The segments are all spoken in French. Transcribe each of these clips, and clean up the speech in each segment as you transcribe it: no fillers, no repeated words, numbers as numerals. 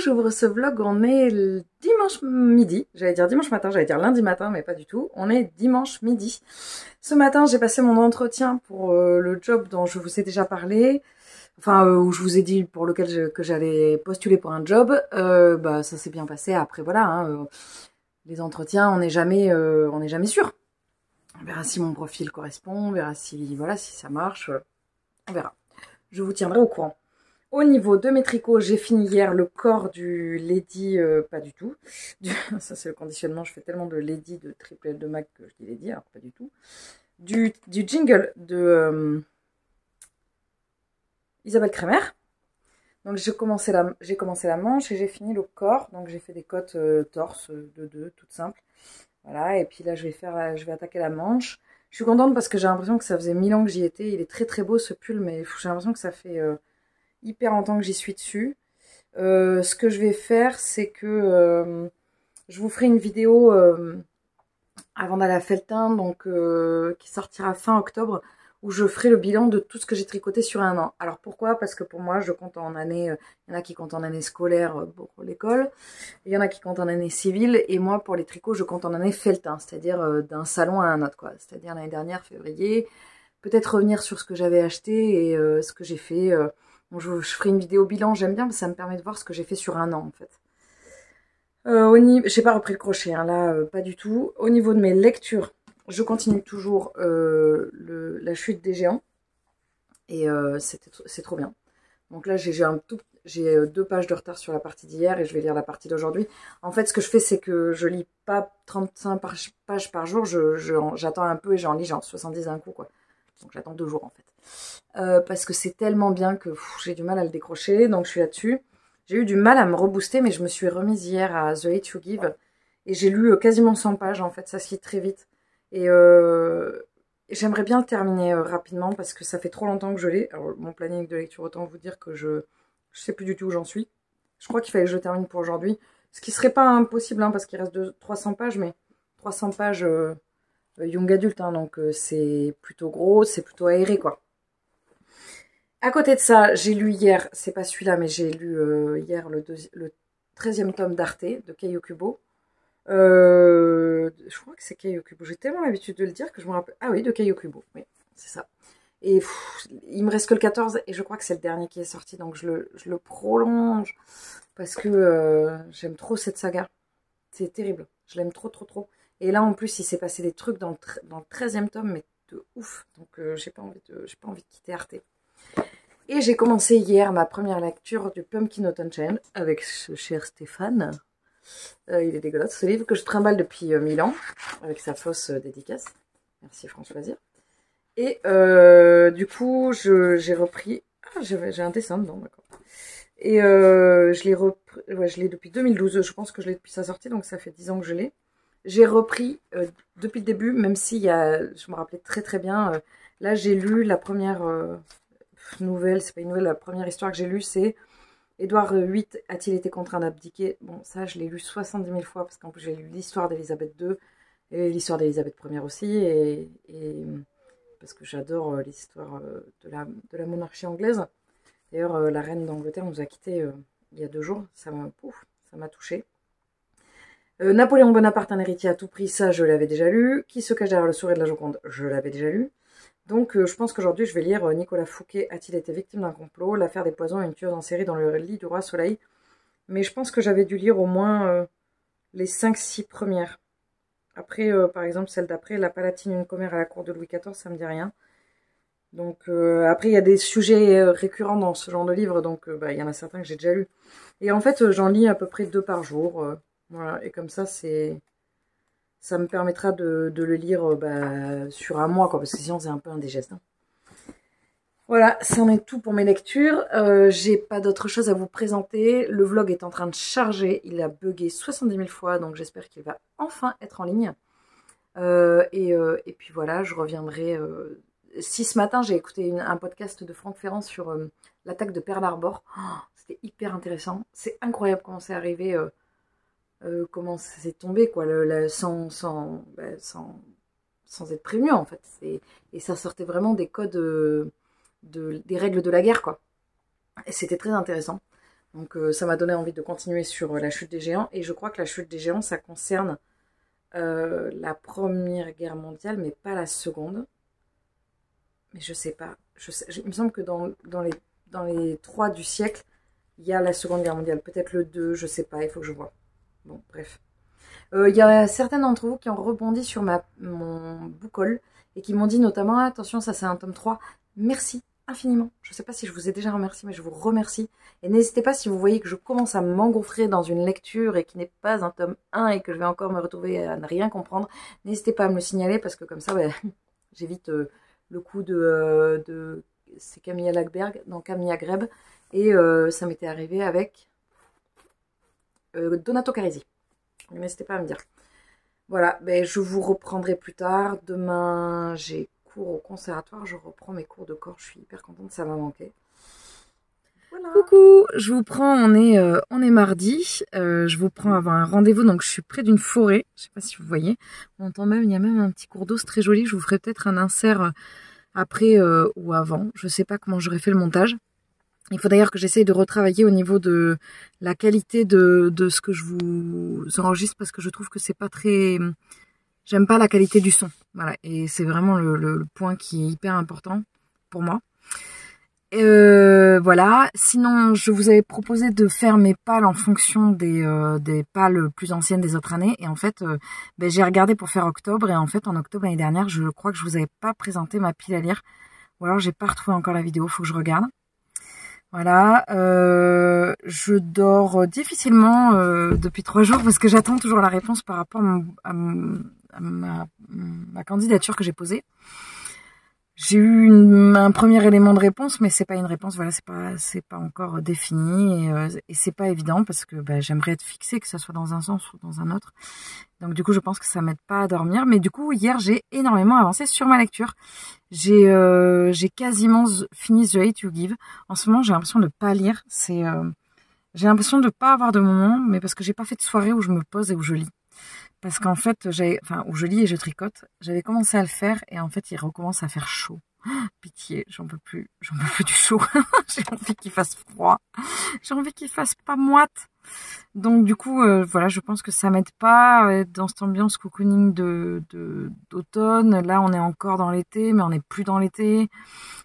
j'ouvre ce vlog, on est le dimanche midi, j'allais dire dimanche matin, j'allais dire lundi matin, mais pas du tout, on est dimanche midi. Ce matin, j'ai passé mon entretien pour le job dont je vous ai déjà parlé, enfin où je vous ai dit pour lequel que j'allais postuler pour un job. Bah ça s'est bien passé, après voilà, hein, les entretiens, on n'est jamais sûr. On verra si mon profil correspond, on verra si, voilà, si ça marche, on verra. Je vous tiendrai au courant. Au niveau de mes tricots, j'ai fini hier le corps du Lady, pas du tout. Ça c'est le conditionnement, je fais tellement de Lady, de triple de Mac que je dis Lady, alors pas du tout. Du jingle de Isabelle Kremer. Donc j'ai commencé la manche et j'ai fini le corps. Donc j'ai fait des côtes torse de 2, toutes simples. Voilà, et puis là je vais attaquer la manche. Je suis contente parce que j'ai l'impression que ça faisait 1000 ans que j'y étais. Il est très très beau ce pull, mais j'ai l'impression que ça fait hyper longtemps que j'y suis dessus. Ce que je vais faire, c'est que je vous ferai une vidéo avant d'aller à Felletin, donc qui sortira fin octobre, où je ferai le bilan de tout ce que j'ai tricoté sur un an. Alors pourquoi? Parce que pour moi, je compte en année, il y en a qui comptent en année scolaire pour l'école, il y en a qui comptent en année civile, et moi, pour les tricots, je compte en année Felletin, c'est-à-dire d'un salon à un autre, quoi. C'est-à-dire l'année dernière, février, peut-être revenir sur ce que j'avais acheté et ce que j'ai fait. Donc je ferai une vidéo bilan, j'aime bien, parce que ça me permet de voir ce que j'ai fait sur un an, en fait. J'ai pas repris le crochet, hein, là, pas du tout. Au niveau de mes lectures, je continue toujours la chute des géants. Et c'est trop bien. Donc là, j'ai 2 pages de retard sur la partie d'hier et je vais lire la partie d'aujourd'hui. En fait, ce que je fais, c'est que je lis pas 35 pages par jour. J'attends un peu et j'en lis genre 70 d'un coup, quoi. Donc j'attends 2 jours, en fait. Parce que c'est tellement bien que j'ai du mal à le décrocher. Donc je suis là-dessus. J'ai eu du mal à me rebooster, mais je me suis remise hier à The Hate You Give. Et j'ai lu quasiment 100 pages, en fait. Ça se lit très vite. Et j'aimerais bien le terminer rapidement parce que ça fait trop longtemps que je l'ai. Alors, mon planning de lecture, autant vous dire que je sais plus du tout où j'en suis. Je crois qu'il fallait que je termine pour aujourd'hui. Ce qui serait pas impossible, hein, parce qu'il reste 300 pages, mais 300 pages young adulte, hein, donc c'est plutôt gros, c'est plutôt aéré, quoi. À côté de ça, j'ai lu hier, c'est pas celui-là, mais j'ai lu hier le 13e tome d'Arte de Kei Okubo. Je crois que c'est Kei Okubo. J'ai tellement l'habitude de le dire que je me rappelle. Ah oui, de Kei Okubo. Oui, c'est ça. Et il me reste que le 14 et je crois que c'est le dernier qui est sorti. Donc je le prolonge parce que j'aime trop cette saga. C'est terrible. Je l'aime trop, trop, trop. Et là, en plus, il s'est passé des trucs dans le 13e tome, mais de ouf. Donc j'ai pas envie de quitter Arte. Et j'ai commencé hier ma première lecture du Pumpkin Autumn Chain avec ce cher Stéphane. Il est dégueulasse, ce livre que je trimballe depuis 1000 ans, avec sa fausse dédicace. Merci François Zir. Et du coup, j'ai repris... Ah, j'ai un dessin dedans, d'accord. Et je l'ai depuis 2012, je pense que je l'ai depuis sa sortie, donc ça fait 10 ans que je l'ai. J'ai repris depuis le début, même si je me rappelais très très bien. Là, j'ai lu la première nouvelle, c'est pas une nouvelle, la première histoire que j'ai lue, c'est... Édouard VIII a-t-il été contraint d'abdiquer? Bon, ça, je l'ai lu 70 000 fois, parce qu'en plus, j'ai lu l'histoire d'Élisabeth II, et l'histoire d'Élisabeth Ier aussi, et parce que j'adore l'histoire de la monarchie anglaise. D'ailleurs, la reine d'Angleterre nous a quittés il y a 2 jours, ça m'a touchée. Napoléon Bonaparte, un héritier à tout prix, ça, je l'avais déjà lu. Qui se cache derrière le sourire de la Joconde? Je l'avais déjà lu. Donc, je pense qu'aujourd'hui, je vais lire Nicolas Fouquet, a-t-il été victime d'un complot? L'affaire des poisons, une tueuse en série dans le lit du roi Soleil. Mais je pense que j'avais dû lire au moins les 5-6 premières. Après, par exemple, celle d'après, La Palatine, une commère à la cour de Louis XIV, ça me dit rien. Donc, après, il y a des sujets récurrents dans ce genre de livre, donc il y en a certains que j'ai déjà lus. Et en fait, j'en lis à peu près 2 par jour. Voilà, et comme ça, ça me permettra de le lire sur un mois, quoi, parce que sinon c'est un peu indigeste. Hein. Voilà, c'en est tout pour mes lectures. J'ai pas d'autre chose à vous présenter. Le vlog est en train de charger. Il a bugué 70 000 fois, donc j'espère qu'il va enfin être en ligne. Et puis voilà, je reviendrai... Si ce matin j'ai écouté un podcast de Franck Ferrand sur l'attaque de Pearl Harbor, c'était hyper intéressant. C'est incroyable comment c'est arrivé... comment c'est tombé, quoi, sans être prévenu, en fait. Et ça sortait vraiment des codes, des règles de la guerre, quoi. Et c'était très intéressant. Donc ça m'a donné envie de continuer sur la chute des géants. Et je crois que la chute des géants, ça concerne la Première Guerre mondiale, mais pas la Seconde. Mais je sais pas. Il me semble que dans les 3 du siècle, il y a la Seconde Guerre mondiale. Peut-être le 2, je sais pas, il faut que je vois. Bon, bref. Il y a certains d'entre vous qui ont rebondi sur mon book haul et qui m'ont dit notamment, ah, attention, ça c'est un tome 3. Merci infiniment. Je ne sais pas si je vous ai déjà remercié, mais je vous remercie. Et n'hésitez pas si vous voyez que je commence à m'engouffrer dans une lecture et qui n'est pas un tome 1 et que je vais encore me retrouver à ne rien comprendre, n'hésitez pas à me le signaler parce que comme ça, ben, j'évite le coup de c'est Camilla Lagerberg, dans Camilla Greb. Et ça m'était arrivé avec Donato Carisi. N'hésitez pas à me dire. Voilà, ben, je vous reprendrai plus tard. Demain, j'ai cours au conservatoire. Je reprends mes cours de corps. Je suis hyper contente, ça m'a manqué. Voilà. Coucou, je vous prends, on est mardi. Je vous prends avant un rendez-vous, donc je suis près d'une forêt. Je sais pas si vous voyez. On entend même, il y a même un petit cours d'eau, c'est très joli. Je vous ferai peut-être un insert après ou avant. Je sais pas comment j'aurais fait le montage. Il faut d'ailleurs que j'essaye de retravailler au niveau de la qualité de ce que je vous enregistre parce que je trouve que c'est pas très... J'aime pas la qualité du son. Voilà, et c'est vraiment le point qui est hyper important pour moi. Voilà, sinon je vous avais proposé de faire mes pales en fonction des pales plus anciennes des autres années. Et en fait, ben, j'ai regardé pour faire octobre. Et en fait, en octobre l'année dernière, je crois que je vous avais pas présenté ma pile à lire. Ou alors j'ai pas retrouvé encore la vidéo, faut que je regarde. Voilà, je dors difficilement depuis 3 jours parce que j'attends toujours la réponse par rapport à ma candidature que j'ai posée. J'ai eu un premier élément de réponse, mais c'est pas une réponse, voilà, c'est pas encore défini et c'est pas évident parce que bah, j'aimerais être fixée, que ça soit dans un sens ou dans un autre. Donc du coup, je pense que ça m'aide pas à dormir. Mais du coup, hier, j'ai énormément avancé sur ma lecture. J'ai quasiment fini The Hate You Give. En ce moment, j'ai l'impression de pas lire. J'ai l'impression de pas avoir de moment, mais parce que j'ai pas fait de soirée où je me pose et où je lis. Parce qu'en fait, où je lis et je tricote. J'avais commencé à le faire et en fait, il recommence à faire chaud. Pitié, j'en peux plus du chaud. J'ai envie qu'il fasse froid. J'ai envie qu'il fasse pas moite. Donc du coup, voilà, je pense que ça m'aide pas à être dans cette ambiance cocooning d'automne. Là, on est encore dans l'été, mais on n'est plus dans l'été.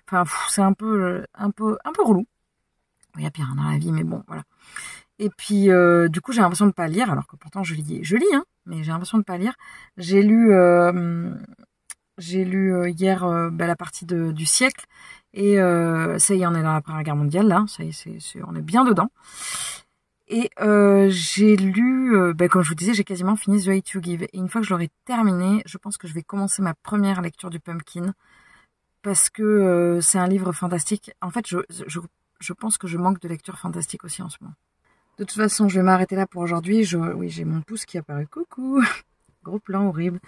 Enfin, c'est un peu relou. Il y a pire dans la vie, mais bon, voilà. Et puis, du coup, j'ai l'impression de pas lire, alors que pourtant je lis, hein, mais j'ai l'impression de pas lire. J'ai lu hier la partie du siècle, et ça y est, on est dans la Première Guerre mondiale, là, ça y est, on est bien dedans. Et j'ai lu, comme je vous disais, j'ai quasiment fini The Hate You Give. Et une fois que je l'aurai terminé, je pense que je vais commencer ma première lecture du Pumpkin, parce que c'est un livre fantastique. En fait, je pense que je manque de lecture fantastique aussi en ce moment. De toute façon, je vais m'arrêter là pour aujourd'hui. Oui, j'ai mon pouce qui apparaît. Coucou. Gros plan horrible.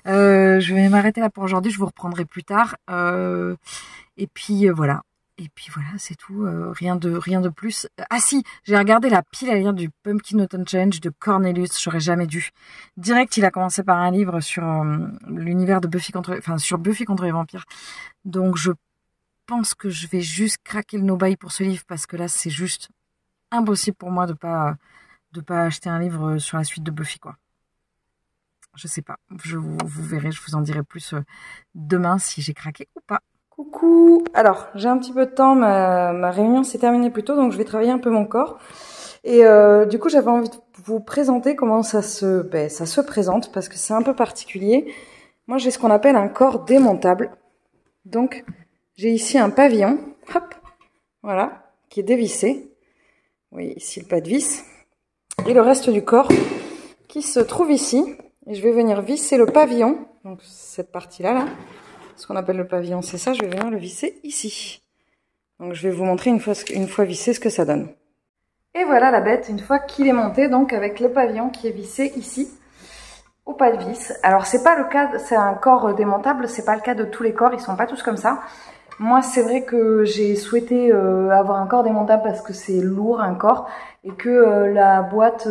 Je vais m'arrêter là pour aujourd'hui. Je vous reprendrai plus tard. Et puis voilà. Et puis voilà, c'est tout. Rien de plus. Ah si, j'ai regardé la pile à lire du Pumpkin Autumn Challenge de Cornelius. J'aurais jamais dû. Direct, il a commencé par un livre sur l'univers de sur Buffy contre les vampires. Donc je pense que je vais juste craquer le no-buy pour ce livre parce que là, c'est juste impossible pour moi de pas acheter un livre sur la suite de Buffy, quoi. Je sais pas, vous verrez, je vous en dirai plus demain si j'ai craqué ou pas. Coucou. Alors, j'ai un petit peu de temps, ma réunion s'est terminée plus tôt, donc je vais travailler un peu mon corps. Et du coup, j'avais envie de vous présenter comment ça se présente, parce que c'est un peu particulier. Moi, j'ai ce qu'on appelle un corps démontable. Donc, j'ai ici un pavillon, hop, voilà, qui est dévissé. Oui, ici le pas de vis. Et le reste du corps qui se trouve ici. Et je vais venir visser le pavillon. Donc cette partie-là, là, ce qu'on appelle le pavillon, c'est ça. Je vais venir le visser ici. Donc je vais vous montrer une fois vissé ce que ça donne. Et voilà la bête, une fois qu'il est monté, donc avec le pavillon qui est vissé ici, au pas de vis. Alors c'est pas le cas, c'est un corps démontable, c'est pas le cas de tous les corps, ils sont pas tous comme ça. Moi, c'est vrai que j'ai souhaité avoir un corps démontable parce que c'est lourd, un corps, et que la boîte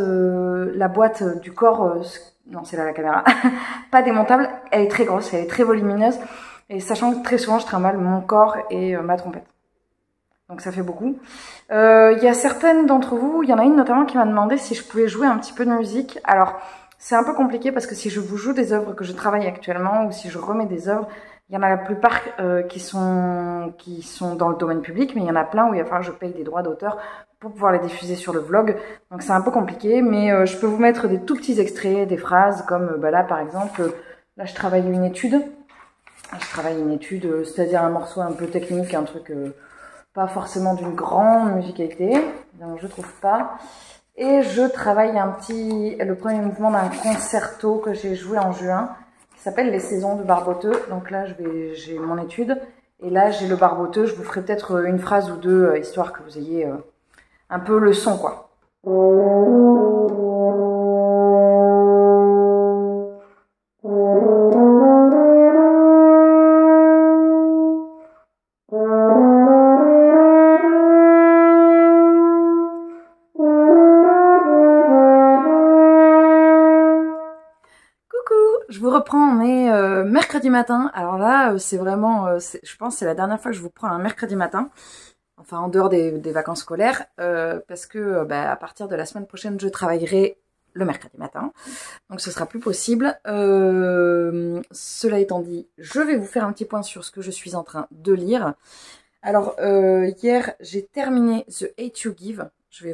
du corps, non, c'est là la caméra, pas démontable, elle est très grosse, elle est très volumineuse, et sachant que très souvent, je trimballe mon corps et ma trompette. Donc ça fait beaucoup. Il y a certaines d'entre vous, il y en a une notamment qui m'a demandé si je pouvais jouer un petit peu de musique. Alors, c'est un peu compliqué parce que si je vous joue des œuvres que je travaille actuellement ou si je remets des œuvres, il y en a la plupart qui sont dans le domaine public, mais il y en a plein où il va falloir que je paye des droits d'auteur pour pouvoir les diffuser sur le vlog. Donc c'est un peu compliqué, mais je peux vous mettre des tout petits extraits, des phrases comme bah là par exemple, là je travaille une étude. C'est-à-dire un morceau un peu technique, un truc pas forcément d'une grande musicalité, donc je trouve pas. Et je travaille le premier mouvement d'un concerto que j'ai joué en juin, qui s'appelle Les Saisons de Barboteux. Donc là, j'ai mon étude, et là j'ai le Barboteux. Je vous ferai peut-être une phrase ou deux, histoire que vous ayez un peu le son, quoi. Je vous reprends, on est mercredi matin. Alors là, c'est vraiment, je pense que c'est la dernière fois que je vous prends un mercredi matin. Enfin, en dehors des vacances scolaires, parce que à partir de la semaine prochaine, je travaillerai le mercredi matin. Donc, ce sera plus possible. Cela étant dit, je vais vous faire un petit point sur ce que je suis en train de lire. Alors, hier, j'ai terminé The Hate You Give. The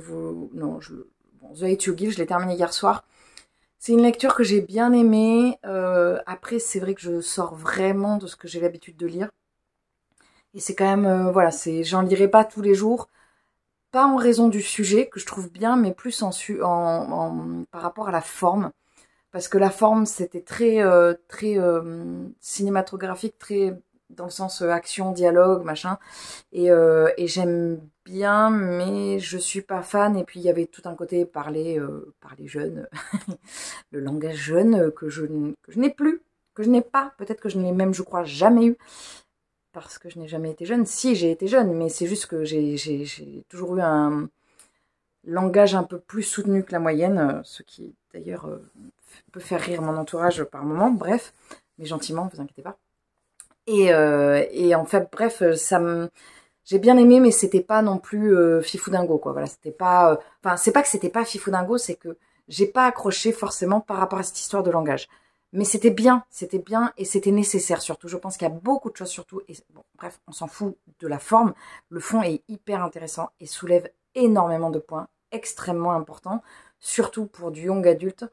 Hate You Give, je l'ai terminé hier soir. C'est une lecture que j'ai bien aimée. Après, c'est vrai que je sors vraiment de ce que j'ai l'habitude de lire. Et c'est quand même, voilà, j'en lirai pas tous les jours. Pas en raison du sujet, que je trouve bien, mais plus par rapport à la forme. Parce que la forme, c'était très cinématographique, très dans le sens action, dialogue, machin. Et j'aime bien, mais je suis pas fan. Et puis il y avait tout un côté parler jeune, le langage jeune que je n'ai plus, que je n'ai pas. Peut-être que je n'ai même, je crois, jamais eu. Parce que je n'ai jamais été jeune. Si, j'ai été jeune, mais c'est juste que j'ai toujours eu un langage un peu plus soutenu que la moyenne, ce qui d'ailleurs peut faire rire mon entourage par moment, bref, mais gentiment, vous inquiétez pas. Et en fait, bref, j'ai bien aimé, mais c'était pas non plus fifou dingo, quoi. Voilà, c'était pas. Enfin, c'est pas que c'était pas fifou dingo, c'est que j'ai pas accroché forcément par rapport à cette histoire de langage. Mais c'était bien et c'était nécessaire surtout. Je pense qu'il y a beaucoup de choses surtout. Et bon, bref, on s'en fout de la forme. Le fond est hyper intéressant et soulève énormément de points extrêmement importants, surtout pour du young adulte,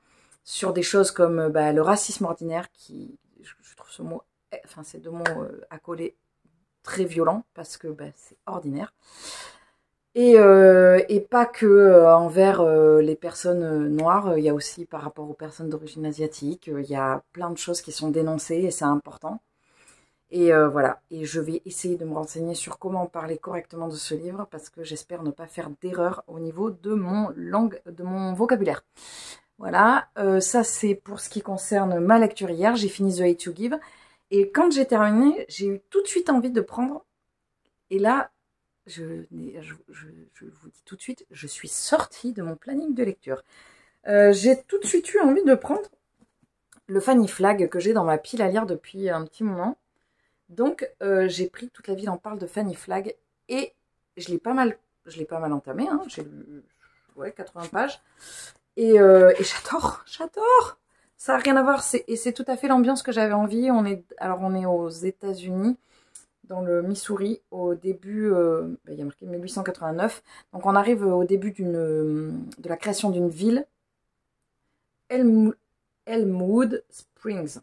sur des choses comme le racisme ordinaire, qui, je trouve ce mot, enfin ces deux mots accolés très violents parce que c'est ordinaire. Et pas que envers les personnes noires, il y a aussi par rapport aux personnes d'origine asiatique, il y a plein de choses qui sont dénoncées et c'est important. Et voilà, et je vais essayer de me renseigner sur comment parler correctement de ce livre parce que j'espère ne pas faire d'erreur au niveau de mon vocabulaire. Voilà, ça c'est pour ce qui concerne ma lecture hier. J'ai fini The Hate You Give et quand j'ai terminé, j'ai eu tout de suite envie de prendre, et là, je vous dis tout de suite, je suis sortie de mon planning de lecture. J'ai tout de suite eu envie de prendre le Fanny Flag que j'ai dans ma pile à lire depuis un petit moment. Donc, j'ai pris Toute la ville en parle de Fanny Flag et je l'ai pas mal entamé. Hein, j'ai lu 80 pages. Et j'adore. Ça n'a rien à voir. Et c'est tout à fait l'ambiance que j'avais envie. On est aux États-Unis, dans le Missouri, au début, il y a marqué 1889. Donc on arrive au début de la création d'une ville, Elmwood Springs.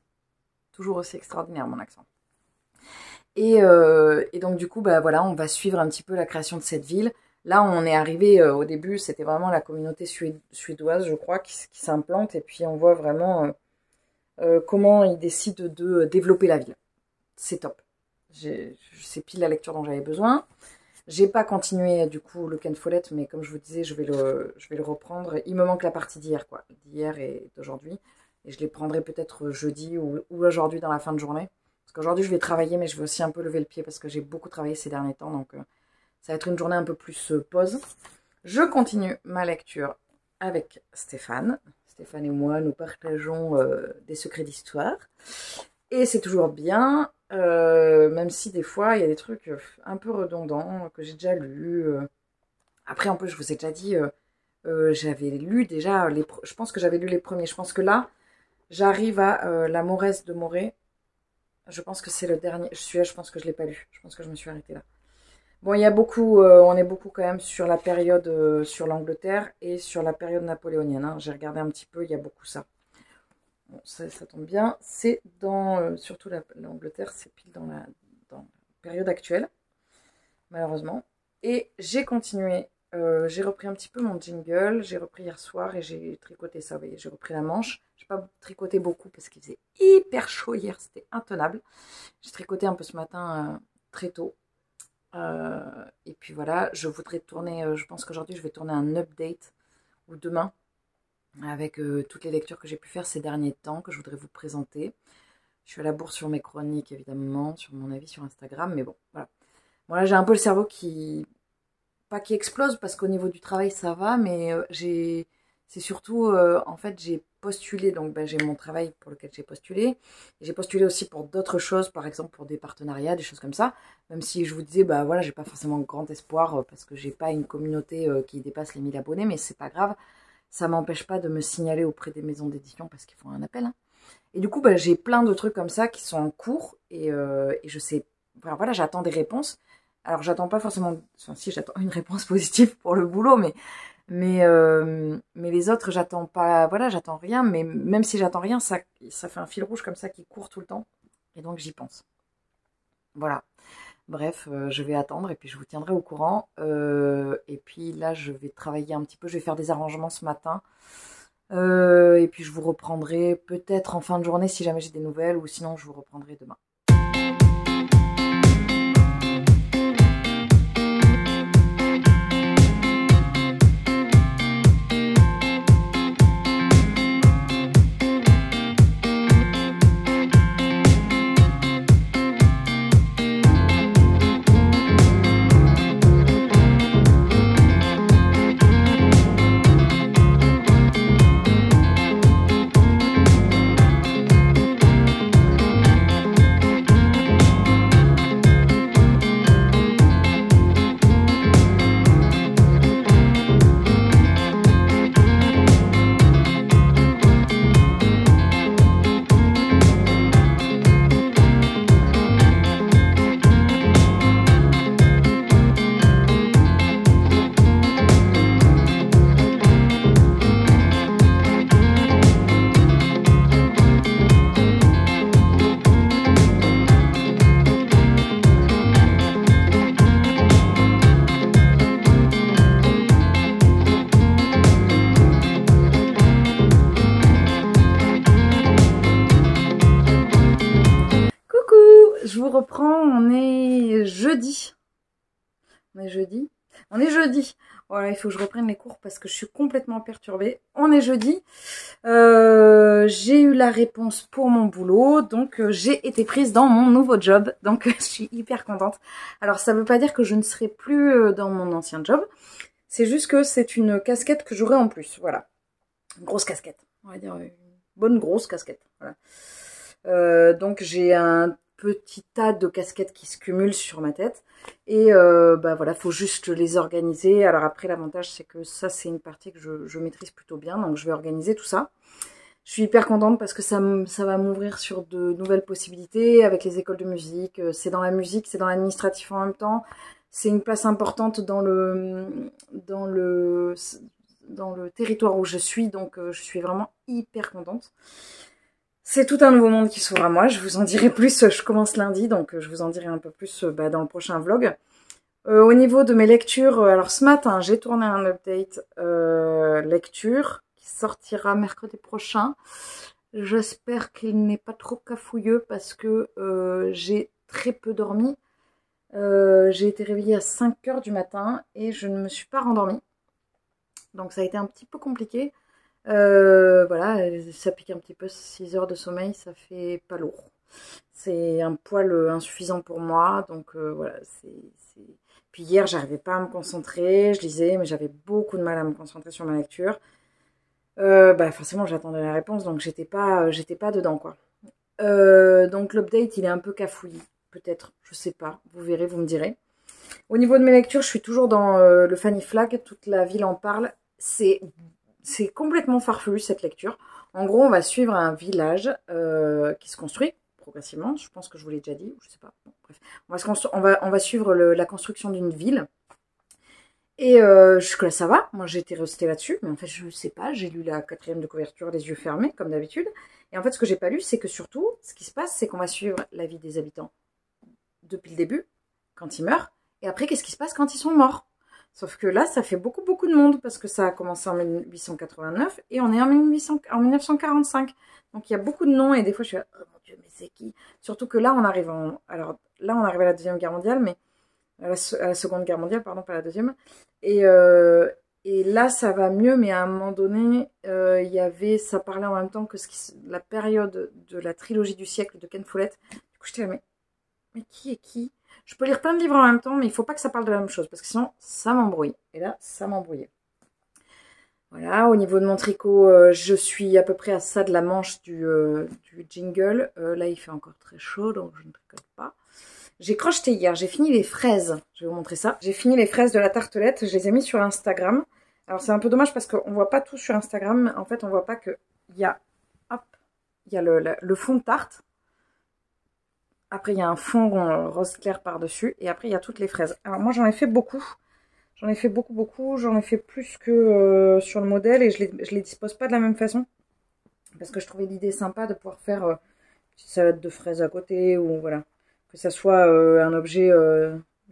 Toujours aussi extraordinaire mon accent. Et donc du coup, voilà, on va suivre un petit peu la création de cette ville. Là, on est arrivé au début, c'était vraiment la communauté suédoise, je crois, qui s'implante. Et puis on voit vraiment comment ils décident de développer la ville. C'est top. C'est pile la lecture dont j'avais besoin. J'ai pas continué du coup le Ken Follett, mais comme je vous disais, je vais le reprendre. Il me manque la partie d'hier, quoi, d'hier et d'aujourd'hui. Et je les prendrai peut-être jeudi ou aujourd'hui dans la fin de journée. Parce qu'aujourd'hui, je vais travailler, mais je vais aussi un peu lever le pied parce que j'ai beaucoup travaillé ces derniers temps. Donc, ça va être une journée un peu plus pause. Je continue ma lecture avec Stéphane. Stéphane et moi, nous partageons des secrets d'histoire. Et c'est toujours bien, même si des fois, il y a des trucs un peu redondants que j'ai déjà lus. Après, en plus, je vous ai déjà dit, j'avais lu déjà, je pense que j'avais lu les premiers. Je pense que là, j'arrive à La Mauresse de Morée. Je pense que c'est le dernier. Celui-là, je pense que je ne l'ai pas lu. Je pense que je me suis arrêtée là. Bon, il y a beaucoup, on est beaucoup quand même sur la période, sur l'Angleterre et sur la période napoléonienne. Hein. J'ai regardé un petit peu, il y a beaucoup ça. Bon, ça tombe bien. C'est dans, surtout l'Angleterre, c'est pile dans la période actuelle, malheureusement. Et j'ai continué, j'ai repris un petit peu mon jingle, j'ai repris hier soir et j'ai tricoté ça, vous voyez, j'ai repris la manche. J'ai pas tricoté beaucoup parce qu'il faisait hyper chaud hier, c'était intenable. J'ai tricoté un peu ce matin très tôt. Et puis voilà, je voudrais tourner, je pense qu'aujourd'hui je vais tourner un update ou demain avec toutes les lectures que j'ai pu faire ces derniers temps que je voudrais vous présenter. Je suis à la bourre sur mes chroniques évidemment, sur mon avis sur Instagram, mais bon, voilà. Bon là j'ai un peu le cerveau pas qui explose parce qu'au niveau du travail ça va, mais c'est surtout, en fait j'ai postulé, donc j'ai mon travail pour lequel j'ai postulé, et j'ai postulé aussi pour d'autres choses, par exemple pour des partenariats, des choses comme ça, même si je vous disais, voilà, j'ai pas forcément grand espoir parce que j'ai pas une communauté qui dépasse les 1000 abonnés, mais c'est pas grave, ça m'empêche pas de me signaler auprès des maisons d'édition parce qu'ils font un appel, hein. Et du coup, j'ai plein de trucs comme ça qui sont en cours et je sais, enfin, voilà, j'attends des réponses. Alors, j'attends pas forcément, enfin, si j'attends une réponse positive pour le boulot, mais les autres, j'attends pas, voilà, j'attends rien. Mais même si j'attends rien, ça fait un fil rouge comme ça qui court tout le temps. Et donc, j'y pense. Voilà. Bref, je vais attendre et puis je vous tiendrai au courant. Et puis là, je vais travailler un petit peu. Je vais faire des arrangements ce matin. Et puis je vous reprendrai peut-être en fin de journée si jamais j'ai des nouvelles, ou sinon je vous reprendrai demain. Je vous reprends, on est jeudi. On est jeudi. Voilà, il faut que je reprenne les cours parce que je suis complètement perturbée. On est jeudi. J'ai eu la réponse pour mon boulot, donc j'ai été prise dans mon nouveau job. Donc je suis hyper contente. Alors ça veut pas dire que je ne serai plus dans mon ancien job. C'est juste que c'est une casquette que j'aurai en plus. Voilà. Une grosse casquette. On va dire une bonne grosse casquette. Voilà. Donc j'ai un petit tas de casquettes qui se cumulent sur ma tête et voilà, faut juste les organiser. Alors après, l'avantage c'est que ça c'est une partie que je maîtrise plutôt bien, donc je vais organiser tout ça. Je suis hyper contente parce que ça va m'ouvrir sur de nouvelles possibilités avec les écoles de musique. C'est dans la musique, c'est dans l'administratif en même temps. C'est une place importante dans le territoire où je suis, donc je suis vraiment hyper contente. C'est tout un nouveau monde qui s'ouvre à moi, je vous en dirai plus, je commence lundi, donc je vous en dirai un peu plus dans le prochain vlog. Au niveau de mes lectures, alors ce matin, j'ai tourné un update lecture qui sortira mercredi prochain. J'espère qu'il n'est pas trop cafouilleux parce que j'ai très peu dormi. J'ai été réveillée à 5 h du matin et je ne me suis pas rendormie. Donc ça a été un petit peu compliqué. Voilà, ça pique un petit peu, 6 heures de sommeil, ça fait pas lourd. C'est un poil insuffisant pour moi, donc voilà. Puis hier, j'arrivais pas à me concentrer, je lisais, mais j'avais beaucoup de mal à me concentrer sur ma lecture. Forcément, j'attendais la réponse, donc j'étais pas dedans, quoi. Donc l'update, il est un peu cafouillis. Peut-être, je sais pas. Vous verrez, vous me direz. Au niveau de mes lectures, je suis toujours dans le Fanny Flag. Toute la ville en parle. C'est complètement farfelu cette lecture. En gros, on va suivre un village qui se construit progressivement. Je pense que je vous l'ai déjà dit, je sais pas. Bon, bref, on va suivre la construction d'une ville. Et jusque-là, ça va. Moi, j'étais restée là-dessus. Mais en fait, je sais pas. J'ai lu la 4e de couverture, les yeux fermés, comme d'habitude. Et en fait, ce que j'ai pas lu, c'est que surtout, ce qui se passe, c'est qu'on va suivre la vie des habitants depuis le début, quand ils meurent. Et après, qu'est-ce qui se passe quand ils sont morts? Sauf que là, ça fait beaucoup, beaucoup de monde, parce que ça a commencé en 1889, et on est en 1945. Donc, il y a beaucoup de noms, et des fois, je suis là, oh mon Dieu, mais c'est qui? Surtout que là, on arrive alors, là, on arrive à la Deuxième Guerre mondiale, mais à la Seconde Guerre mondiale, pardon, pas la Deuxième. Et là, ça va mieux, mais à un moment donné, ça parlait en même temps que la période de la trilogie du siècle de Ken Follett. Du coup, j'étais là, mais qui est qui? Je peux lire plein de livres en même temps, mais il faut pas que ça parle de la même chose, parce que sinon, ça m'embrouille. Et là, ça m'embrouillait. Voilà, au niveau de mon tricot, je suis à peu près à ça de la manche du jingle. Là, il fait encore très chaud, donc je ne tricote pas. J'ai crocheté hier, j'ai fini les fraises. Je vais vous montrer ça. J'ai fini les fraises de la tartelette, je les ai mis sur Instagram. Alors, c'est un peu dommage parce qu'on voit pas tout sur Instagram. Mais en fait, on voit pas qu'il y a, hop, il y a le fond de tarte. Après, il y a un fond rose clair par-dessus. Et après, il y a toutes les fraises. Alors, moi, j'en ai fait beaucoup. J'en ai fait beaucoup, beaucoup. J'en ai fait plus que sur le modèle. Et je les dispose pas de la même façon. Parce que je trouvais l'idée sympa de pouvoir faire une petite salade de fraises à côté. Ou voilà. Que ça soit un objet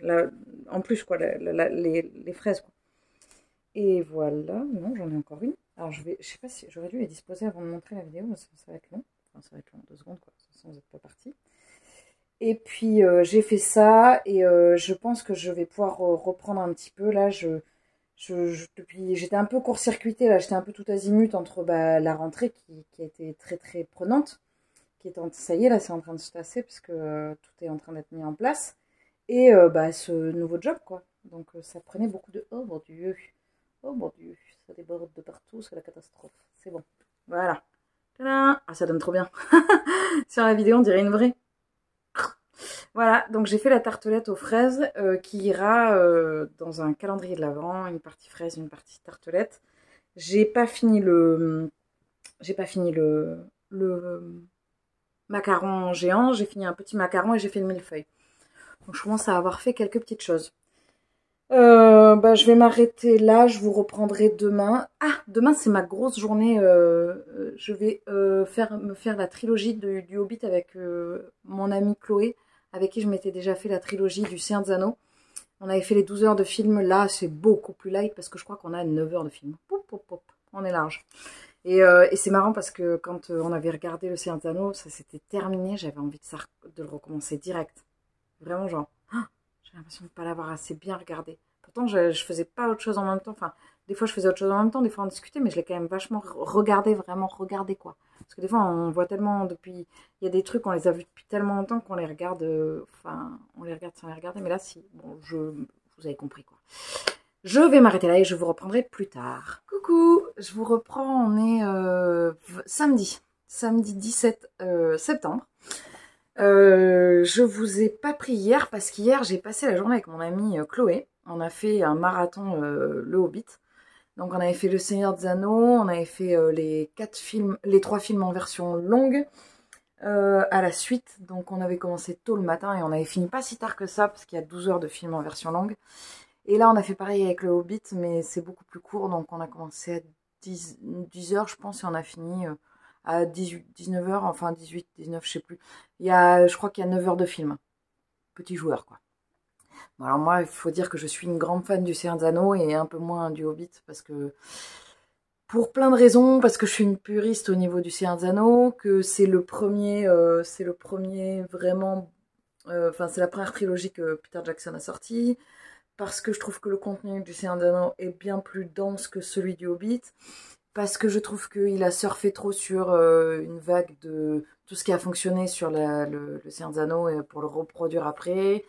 là, en plus, quoi. Les fraises, quoi. Et voilà. Non, j'en ai encore une. Alors, je sais pas si j'aurais dû les disposer avant de montrer la vidéo. Ça va être long. Enfin, ça va être long. 2 secondes, quoi. De toute façon, vous n'êtes pas partis. Et puis j'ai fait ça et je pense que je vais pouvoir reprendre un petit peu. Là, depuis, j'étais un peu court-circuitée, là, j'étais un peu tout azimut entre la rentrée qui a été très très prenante, ça y est, là c'est en train de se tasser parce que tout est en train d'être mis en place, et ce nouveau job, quoi. Donc ça prenait beaucoup de... Oh mon Dieu, ça déborde de partout, c'est la catastrophe. C'est bon, voilà. Tadam. Ah, ça donne trop bien. Sur la vidéo, on dirait une vraie. Voilà, donc j'ai fait la tartelette aux fraises qui ira dans un calendrier de l'Avent, une partie fraise, une partie tartelette. J'ai pas fini le macaron géant, j'ai fini un petit macaron et j'ai fait le millefeuille. Donc je commence à avoir fait quelques petites choses. Je vais m'arrêter là, je vous reprendrai demain. Ah, demain c'est ma grosse journée. Je vais me faire la trilogie du Hobbit avec mon amie Chloé, avec qui je m'étais déjà fait la trilogie du Seigneur des Anneaux. On avait fait les 12 heures de film, là c'est beaucoup plus light parce que je crois qu'on a 9 heures de film. Pop, pop, pop. On est large. Et c'est marrant parce que quand on avait regardé le Seigneur des Anneaux, ça s'était terminé, j'avais envie de le recommencer direct. Vraiment genre... J'ai l'impression de ne pas l'avoir assez bien regardé. Pourtant, je faisais pas autre chose en même temps. Enfin, des fois, je faisais autre chose en même temps. Des fois, on discutait, mais je l'ai quand même vachement regardé, vraiment regardé, quoi. Parce que des fois, on voit tellement depuis... Il y a des trucs, on les a vus depuis tellement longtemps qu'on les regarde... on les regarde sans les regarder. Mais là, si. Bon, vous avez compris, quoi. Je vais m'arrêter là et je vous reprendrai plus tard. Coucou, je vous reprends. On est samedi 17 septembre. Je vous ai pas pris hier parce qu'hier j'ai passé la journée avec mon amie Chloé. On a fait un marathon Le Hobbit. Donc on avait fait Le Seigneur des Anneaux, on avait fait les 3 films en version longue à la suite. Donc on avait commencé tôt le matin et on avait fini pas si tard que ça parce qu'il y a 12 heures de film en version longue. Et là on a fait pareil avec Le Hobbit, mais c'est beaucoup plus court. Donc on a commencé à 10 heures je pense et on a fini... à 19 heures, enfin 18, 19, je sais plus. Je crois qu'il y a 9 heures de film. Petit joueur, quoi. Bon, alors moi, il faut dire que je suis une grande fan du Seigneur des Anneaux et un peu moins du Hobbit, parce que... Pour plein de raisons, parce que je suis une puriste au niveau du Seigneur des Anneaux, que c'est le premier vraiment... Enfin, c'est la première trilogie que Peter Jackson a sortie, parce que je trouve que le contenu du Seigneur des Anneaux est bien plus dense que celui du Hobbit, parce que je trouve qu'il a surfé trop sur une vague de tout ce qui a fonctionné sur le Seigneur des Anneaux et pour le reproduire après.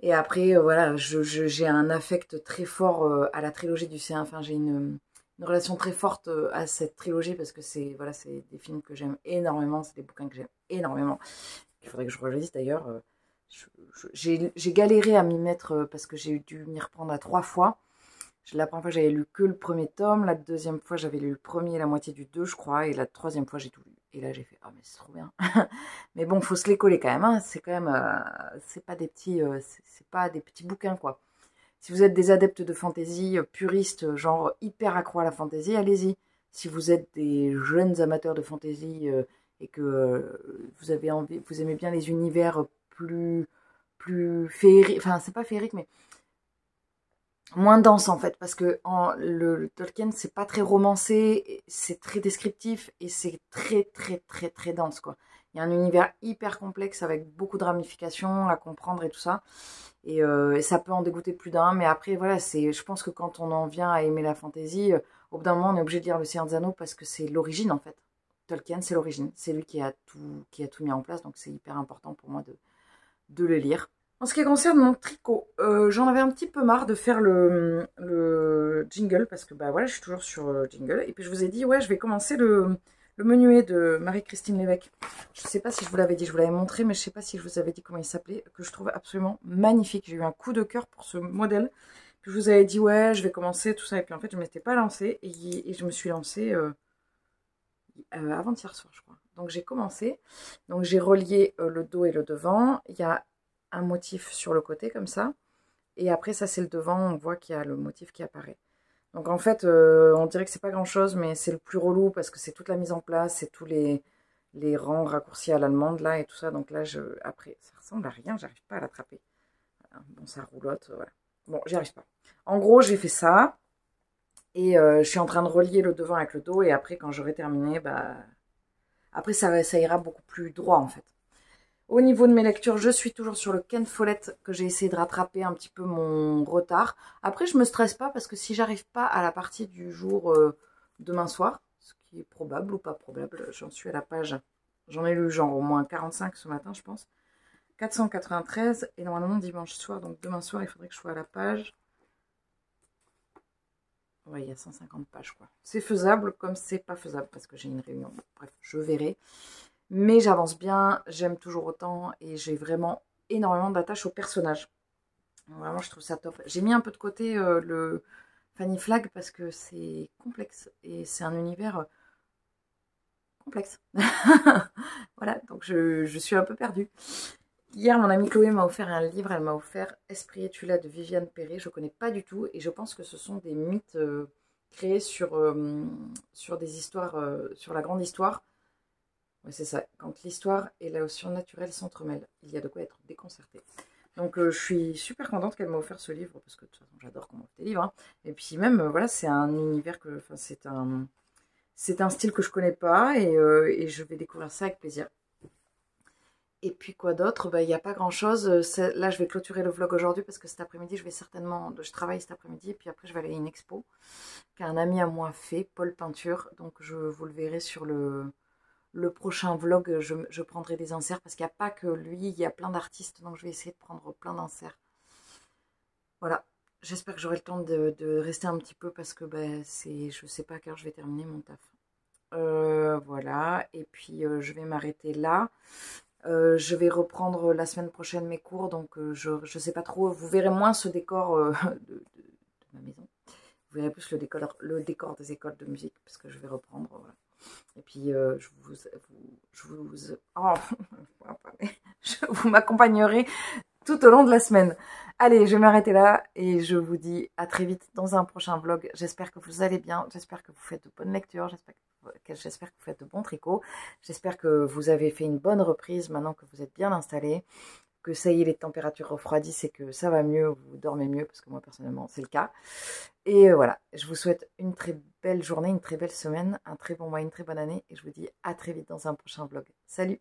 Et après, voilà, j'ai un affect très fort à la trilogie du Seigneur. Enfin, j'ai une relation très forte à cette trilogie parce que c'est des films que j'aime énormément, c'est des bouquins que j'aime énormément. Il faudrait que je relise d'ailleurs. J'ai galéré à m'y mettre parce que j'ai dû m'y reprendre à 3 fois. La première fois, j'avais lu que le premier tome. La deuxième fois, j'avais lu le premier et la moitié du 2, je crois. Et la troisième fois, j'ai tout lu. Et là, j'ai fait, ah, mais c'est trop bien. Mais bon, faut se les coller quand même. Hein. C'est quand même, c'est pas des petits, c'est pas des petits bouquins, quoi. Si vous êtes des adeptes de fantasy puristes, genre hyper accro à la fantasy, allez-y. Si vous êtes des jeunes amateurs de fantasy et que vous avez envie, vous aimez bien les univers plus féeriques, enfin, c'est pas féerique, mais moins dense en fait, parce que le Tolkien c'est pas très romancé, c'est très descriptif et c'est très dense quoi. Il y a un univers hyper complexe avec beaucoup de ramifications à comprendre et tout ça, et ça peut en dégoûter plus d'un, mais après voilà, je pense que quand on en vient à aimer la fantasy, au bout d'un moment on est obligé de lire Le Seigneur des Anneaux parce que c'est l'origine en fait. Tolkien c'est l'origine, c'est lui qui a tout mis en place, donc c'est hyper important pour moi de le lire. En ce qui concerne mon tricot, j'en avais un petit peu marre de faire le jingle, parce que bah voilà, je suis toujours sur jingle. Et puis je vous ai dit, ouais, je vais commencer le menuet de Marie-Christine Lévesque. Je sais pas si je vous l'avais dit, je vous l'avais montré, mais je sais pas si je vous avais dit comment il s'appelait, que je trouve absolument magnifique. J'ai eu un coup de cœur pour ce modèle. Puis je vous avais dit, ouais, je vais commencer tout ça. Et puis en fait, je ne m'étais pas lancée, et je me suis lancée avant-hier soir, je crois. Donc j'ai commencé, donc j'ai relié le dos et le devant. Il y a un motif sur le côté comme ça, et après ça c'est le devant, on voit qu'il y a le motif qui apparaît. Donc en fait on dirait que c'est pas grand chose, mais c'est le plus relou parce que c'est toute la mise en place, c'est tous les rangs raccourcis à l'allemande là et tout ça. Donc là après ça ressemble à rien, j'arrive pas à l'attraper. Bon, ça roulotte, voilà. Bon, j'y arrive pas. En gros j'ai fait ça, et je suis en train de relier le devant avec le dos, et après quand j'aurai terminé, bah après, ça ira beaucoup plus droit, en fait. Au niveau de mes lectures, je suis toujours sur le Ken Follett, que j'ai essayé de rattraper un petit peu mon retard. Après, je me stresse pas, parce que si j'arrive pas à la partie du jour demain soir, ce qui est probable ou pas probable, j'en suis à la page, j'en ai lu genre au moins 45 ce matin, je pense. 493, et normalement dimanche soir, donc demain soir, il faudrait que je sois à la page. Ouais, il y a 150 pages, quoi. C'est faisable comme c'est pas faisable, parce que j'ai une réunion. Bref, je verrai. Mais j'avance bien, j'aime toujours autant, et j'ai vraiment énormément d'attache au personnage. Vraiment, je trouve ça top. J'ai mis un peu de côté le Fanny Flagg parce que c'est complexe, et c'est un univers complexe. Voilà, donc je suis un peu perdue. Hier, mon amie Chloé m'a offert un livre, elle m'a offert Esprit et Tula de Viviane Perret. Je ne connais pas du tout, et je pense que ce sont des mythes créés sur des histoires, sur la grande histoire. Ouais, c'est ça, quand l'histoire et le surnaturel s'entremêlent, il y a de quoi être déconcerté. Donc je suis super contente qu'elle m'ait offert ce livre, parce que de toute façon j'adore qu'on m'offre des livres. Hein. Et puis même, voilà, c'est un univers que, enfin c'est un style que je connais pas, et je vais découvrir ça avec plaisir. Et puis quoi d'autre? Bah, il n'y a pas grand chose. Là, je vais clôturer le vlog aujourd'hui parce que cet après-midi, je travaille cet après-midi, et puis après, je vais aller à une expo qu'un ami à moi fait, Paul Peinture. Donc, je vous le verrai sur le prochain vlog. Je prendrai des inserts parce qu'il n'y a pas que lui, il y a plein d'artistes. Donc, je vais essayer de prendre plein d'inserts. Voilà. J'espère que j'aurai le temps de rester un petit peu parce que bah, je ne sais pas à quelle heure je vais terminer mon taf. Voilà. Et puis, je vais m'arrêter là. Je vais reprendre la semaine prochaine mes cours, donc je ne sais pas trop. Vous verrez moins ce décor de ma maison. Vous verrez plus le décor des écoles de musique, parce que je vais reprendre. Voilà. Et puis, vous m'accompagnerez tout au long de la semaine. Allez, je vais m'arrêter là, et je vous dis à très vite dans un prochain vlog. J'espère que vous allez bien, j'espère que vous faites de bonnes lectures, j'espère que vous faites de bons tricots, j'espère que vous avez fait une bonne reprise maintenant que vous êtes bien installés, que ça y est, les températures refroidissent et que ça va mieux, vous dormez mieux, parce que moi personnellement c'est le cas. Et voilà, je vous souhaite une très belle journée, une très belle semaine, un très bon mois, une très bonne année, et je vous dis à très vite dans un prochain vlog. Salut!